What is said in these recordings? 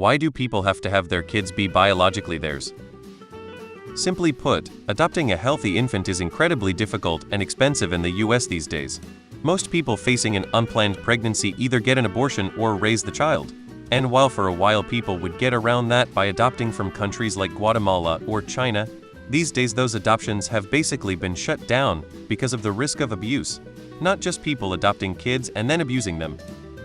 Why do people have to have their kids be biologically theirs? Simply put, adopting a healthy infant is incredibly difficult and expensive in the US these days. Most people facing an unplanned pregnancy either get an abortion or raise the child. And while for a while people would get around that by adopting from countries like Guatemala or China, these days those adoptions have basically been shut down because of the risk of abuse. Not just people adopting kids and then abusing them,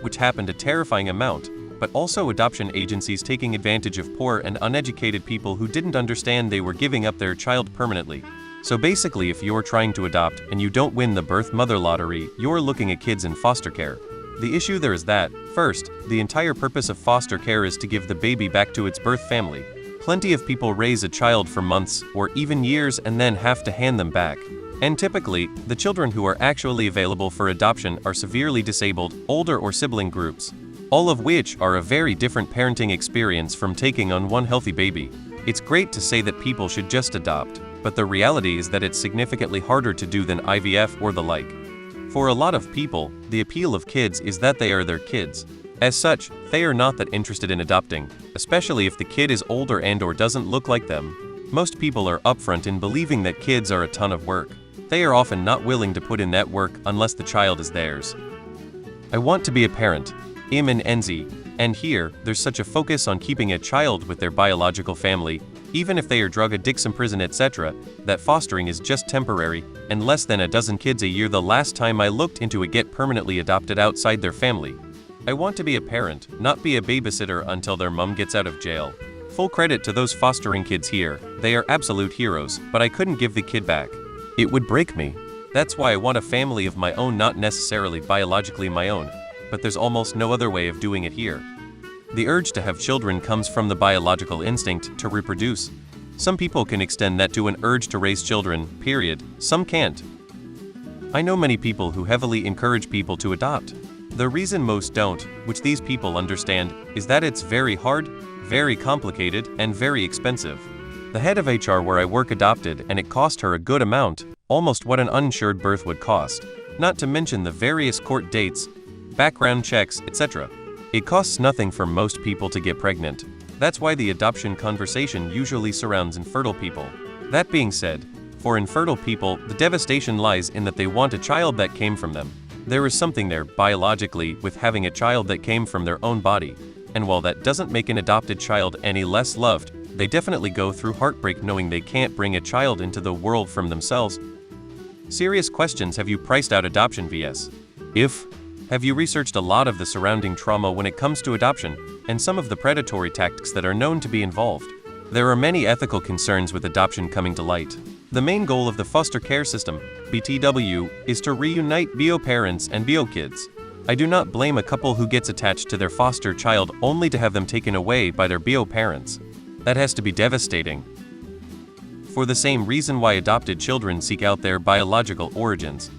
which happened a terrifying amount, but also adoption agencies taking advantage of poor and uneducated people who didn't understand they were giving up their child permanently. So basically, if you're trying to adopt and you don't win the birth mother lottery, you're looking at kids in foster care. The issue there is that, first, the entire purpose of foster care is to give the baby back to its birth family. Plenty of people raise a child for months or even years and then have to hand them back. And typically, the children who are actually available for adoption are severely disabled, older or sibling groups, all of which are a very different parenting experience from taking on one healthy baby. It's great to say that people should just adopt, but the reality is that it's significantly harder to do than IVF or the like. For a lot of people, the appeal of kids is that they are their kids. As such, they are not that interested in adopting, especially if the kid is older and/or doesn't look like them. Most people are upfront in believing that kids are a ton of work. They are often not willing to put in that work unless the child is theirs. I want to be a parent, Im and Enzi, and here, there's such a focus on keeping a child with their biological family, even if they are drug addicts in prison etc., that fostering is just temporary, and less than a dozen kids a year the last time I looked into it get permanently adopted outside their family. I want to be a parent, not be a babysitter until their mom gets out of jail. Full credit to those fostering kids here, they are absolute heroes, but I couldn't give the kid back. It would break me. That's why I want a family of my own, not necessarily biologically my own, but there's almost no other way of doing it here. The urge to have children comes from the biological instinct to reproduce. Some people can extend that to an urge to raise children, period. Some can't. I know many people who heavily encourage people to adopt. The reason most don't, which these people understand, is that it's very hard, very complicated, and very expensive. The head of HR where I work adopted, and it cost her a good amount, almost what an uninsured birth would cost. Not to mention the various court dates, background checks, etc. It costs nothing for most people to get pregnant. That's why the adoption conversation usually surrounds infertile people. That being said, for infertile people, the devastation lies in that they want a child that came from them. There is something there, biologically, with having a child that came from their own body. And while that doesn't make an adopted child any less loved, they definitely go through heartbreak knowing they can't bring a child into the world from themselves. Serious questions: have you priced out adoption vs. If? Have you researched a lot of the surrounding trauma when it comes to adoption, and some of the predatory tactics that are known to be involved? There are many ethical concerns with adoption coming to light. The main goal of the foster care system, BTW, is to reunite bio parents and bio kids. I do not blame a couple who gets attached to their foster child only to have them taken away by their bio parents. That has to be devastating. For the same reason why adopted children seek out their biological origins.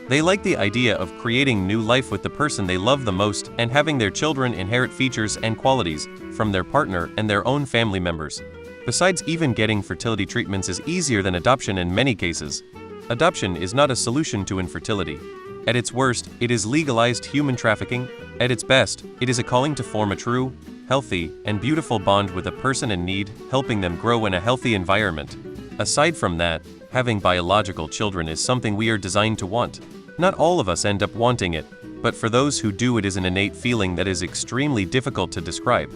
They like the idea of creating new life with the person they love the most and having their children inherit features and qualities from their partner and their own family members. Besides, even getting fertility treatments is easier than adoption in many cases. Adoption is not a solution to infertility. At its worst, it is legalized human trafficking. At its best, it is a calling to form a true, healthy, and beautiful bond with a person in need, helping them grow in a healthy environment. Aside from that, having biological children is something we are designed to want. Not all of us end up wanting it, but for those who do, it is an innate feeling that is extremely difficult to describe.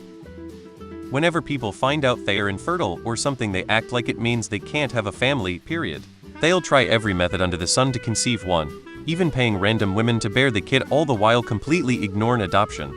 Whenever people find out they are infertile or something, they act like it means they can't have a family, period. They'll try every method under the sun to conceive one, even paying random women to bear the kid, all the while completely ignoring adoption.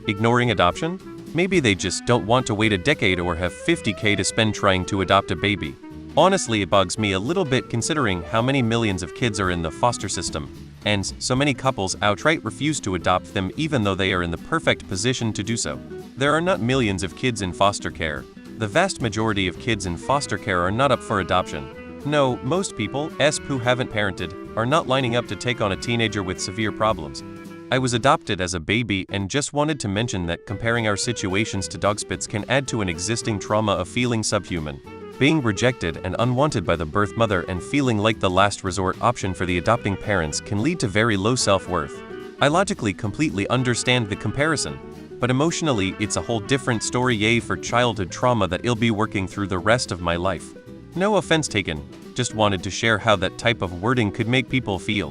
Ignoring adoption? Maybe they just don't want to wait a decade or have $50K to spend trying to adopt a baby. Honestly, it bugs me a little bit considering how many millions of kids are in the foster system, and so many couples outright refuse to adopt them even though they are in the perfect position to do so. There are not millions of kids in foster care. The vast majority of kids in foster care are not up for adoption. No, most people who haven't parented are not lining up to take on a teenager with severe problems. I was adopted as a baby and just wanted to mention that comparing our situations to dogspits can add to an existing trauma of feeling subhuman. Being rejected and unwanted by the birth mother and feeling like the last resort option for the adopting parents can lead to very low self-worth. I logically completely understand the comparison. but emotionally it's a whole different story. Yay for childhood trauma that I'll be working through the rest of my life. No offense taken, just wanted to share how that type of wording could make people feel.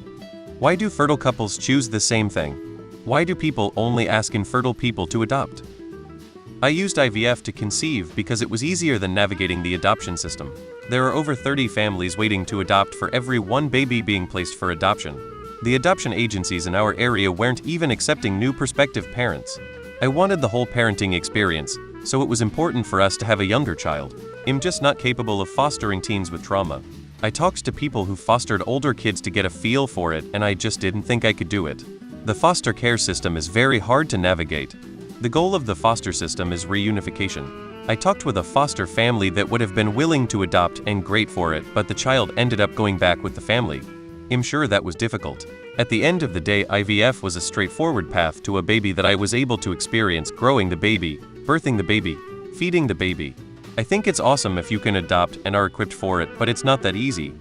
Why do fertile couples choose the same thing? Why do people only ask infertile people to adopt? I used IVF to conceive because it was easier than navigating the adoption system. There are over 30 families waiting to adopt for every one baby being placed for adoption. The adoption agencies in our area weren't even accepting new prospective parents. I wanted the whole parenting experience, so it was important for us to have a younger child. I'm just not capable of fostering teens with trauma. I talked to people who fostered older kids to get a feel for it, and I just didn't think I could do it. The foster care system is very hard to navigate. The goal of the foster system is reunification. I talked with a foster family that would have been willing to adopt and great for it, but the child ended up going back with the family. I'm sure that was difficult. At the end of the day, IVF was a straightforward path to a baby that I was able to experience growing the baby, birthing the baby, feeding the baby. I think it's awesome if you can adopt and are equipped for it, but it's not that easy.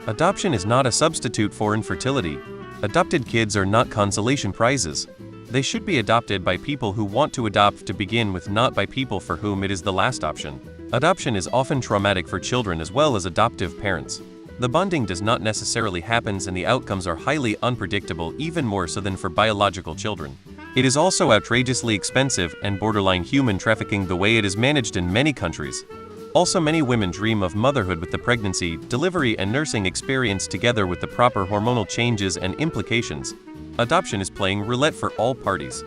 Adoption is not a substitute for infertility. Adopted kids are not consolation prizes. They should be adopted by people who want to adopt to begin with, not by people for whom it is the last option. Adoption is often traumatic for children as well as adoptive parents. The bonding does not necessarily happen and the outcomes are highly unpredictable, even more so than for biological children. It is also outrageously expensive and borderline human trafficking the way it is managed in many countries. Also, many women dream of motherhood with the pregnancy, delivery and nursing experience together with the proper hormonal changes and implications. Adoption is playing roulette for all parties.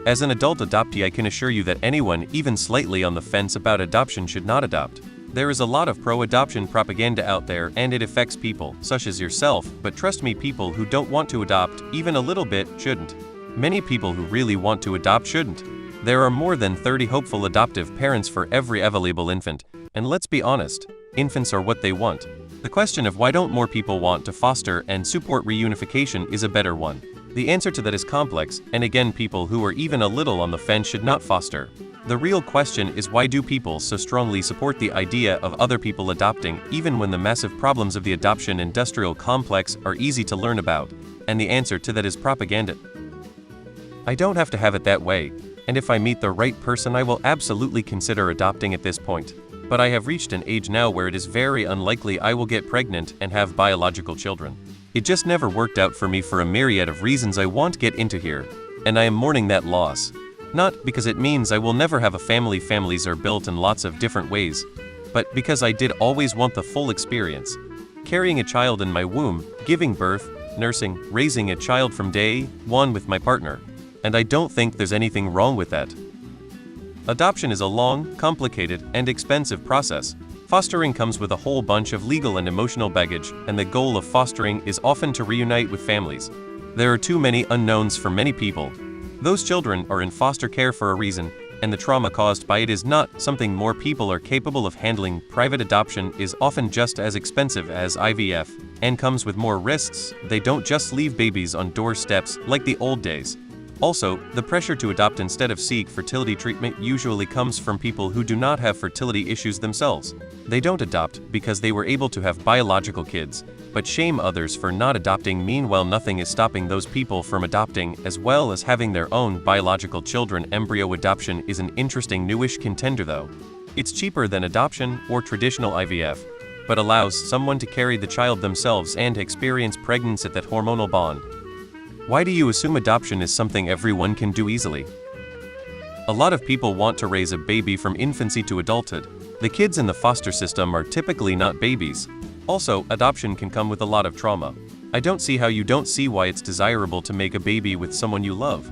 As an adult adoptee, I can assure you that anyone, even slightly on the fence about adoption, should not adopt. There is a lot of pro-adoption propaganda out there and it affects people, such as yourself, but trust me, people who don't want to adopt, even a little bit, shouldn't. Many people who really want to adopt shouldn't. There are more than 30 hopeful adoptive parents for every available infant, and let's be honest, infants are what they want. The question of why don't more people want to foster and support reunification is a better one. The answer to that is complex, and again, people who are even a little on the fence should not foster. The real question is, why do people so strongly support the idea of other people adopting, even when the massive problems of the adoption industrial complex are easy to learn about? And the answer to that is propaganda. I don't have to have it that way, and if I meet the right person, I will absolutely consider adopting at this point. But I have reached an age now where it is very unlikely I will get pregnant and have biological children. It just never worked out for me for a myriad of reasons I won't get into here, and I am mourning that loss. Not because it means I will never have a family. Families are built in lots of different ways, but because I did always want the full experience. Carrying a child in my womb, giving birth, nursing, raising a child from day one with my partner. And I don't think there's anything wrong with that. Adoption is a long, complicated, and expensive process. Fostering comes with a whole bunch of legal and emotional baggage, and the goal of fostering is often to reunite with families. There are too many unknowns for many people. Those children are in foster care for a reason, and the trauma caused by it is not something more people are capable of handling. Private adoption is often just as expensive as IVF, and comes with more risks. They don't just leave babies on doorsteps like the old days. Also, the pressure to adopt instead of seek fertility treatment usually comes from people who do not have fertility issues themselves. They don't adopt because they were able to have biological kids, but shame others for not adopting. Meanwhile, nothing is stopping those people from adopting as well as having their own biological children. Embryo adoption is an interesting newish contender though. It's cheaper than adoption or traditional IVF, but allows someone to carry the child themselves and experience pregnancy at that hormonal bond. Why do you assume adoption is something everyone can do easily? A lot of people want to raise a baby from infancy to adulthood. The kids in the foster system are typically not babies. Also, adoption can come with a lot of trauma. I don't see how you don't see why it's desirable to make a baby with someone you love.